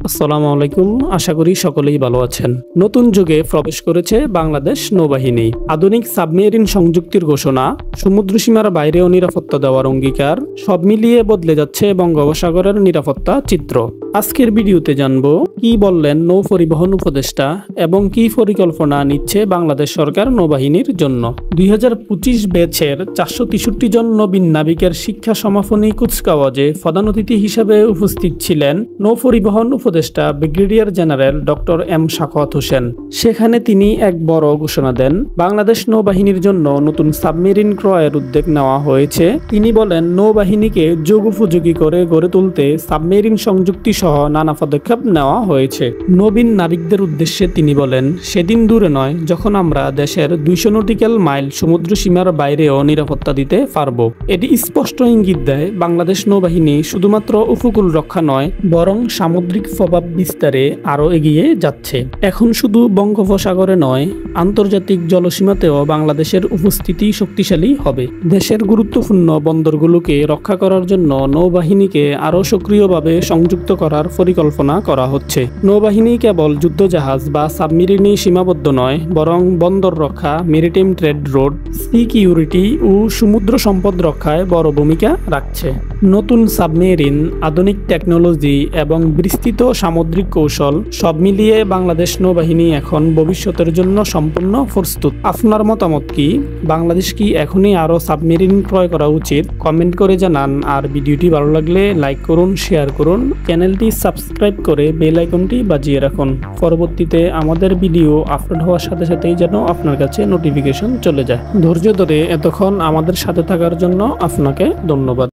আসসালামু আলাইকুম। আশা করি সকলেই ভালো আছেন। নতুন যুগে প্রবেশ করেছে বাংলাদেশ নৌবাহিনী। আধুনিক সাবমেরিন সংযুক্তির ঘোষণা, সমুদ্রসীমার বাইরেও নিরাপত্তা দেওয়ার অঙ্গীকার, সব মিলিয়ে বদলে যাচ্ছে বঙ্গোপসাগরের নিরাপত্তা চিত্র। আজকের ভিডিওতে জানব কি বললেন নৌ পরিবহন উপদেষ্টা এবং কি পরিকল্পনা নিচ্ছে বাংলাদেশ সরকার নৌবাহিনীর জন্য। 2025 ব্যাচের 463 জন নবীন নাবিকের শিক্ষা সমাপনী কুচকাওয়াজে প্রধান অতিথি হিসেবে উপস্থিত ছিলেন নৌ পরিবহন উপদেষ্টা brigadier general doctor M Sakhawat Hossain. সেখানে তিনি এক বড় ঘোষণা দেন, বাংলাদেশ নৌবাহিনীর জন্য নতুন সাবমেরিন ক্রয়ের উদ্যোগ নেওয়া হয়েছে। তিনি বলেন, নৌবাহিনীকে যুগোপযোগী করে গড়ে তুলতে সাবমেরিন সংযুক্তি সহ নানা পদক্ষেপ নেওয়া হয়েছে। নবীন নাবিকদের উদ্দেশ্যে তিনি বলেন, সেদিন দূরে নয় যখন আমরা দেশের 200 নটিক্যাল মাইল সমুদ্র সীমার বাইরেও নিরাপত্তা দিতে পারব। এটি স্পষ্ট ইঙ্গিত দেয় বাংলাদেশ নৌবাহিনী শুধুমাত্র উপকূল রক্ষা নয়, বরং সামুদ্রিক প্রভাব বিস্তারে আরও এগিয়ে যাচ্ছে। এখন শুধু বঙ্গোপসাগরে নয়, আন্তর্জাতিক জলসীমাতেও বাংলাদেশের উপস্থিতি শক্তিশালী হবে। দেশের গুরুত্বপূর্ণ বন্দরগুলোকে রক্ষা করার জন্য নৌবাহিনীকে আরও সক্রিয়ভাবে সংযুক্ত করার পরিকল্পনা করা হচ্ছে। নৌবাহিনী কেবল যুদ্ধজাহাজ বা সাবমেরিনে সীমাবদ্ধ নয়, বরং বন্দর রক্ষা, মেরিটাইম ট্রেড রোড, সিকিউরিটি ও সমুদ্র সম্পদ রক্ষায় বড় ভূমিকা রাখছে। নতুন সাবমেরিন, আধুনিক টেকনোলজি এবং বিস্তৃত সামুদ্রিক কৌশল সব মিলিয়ে বাংলাদেশ নৌবাহিনী এখন ভবিষ্যতের জন্য সম্পূর্ণ প্রস্তুত। আপনার মতামত কি? বাংলাদেশ কি এখনই আরও সাবমেরিন ক্রয় করা উচিত? কমেন্ট করে জানান। আর ভিডিওটি ভালো লাগলে লাইক করুন, শেয়ার করুন, চ্যানেলটি সাবস্ক্রাইব করে বেল আইকনটি বাজিয়ে রাখুন। পরবর্তীতে আমাদের ভিডিও আপলোড হওয়ার সাথে সাথেই যেন আপনার কাছে নোটিফিকেশন চলে যায়। ধৈর্য ধরে এতক্ষণ আমাদের সাথে থাকার জন্য আপনাকে ধন্যবাদ।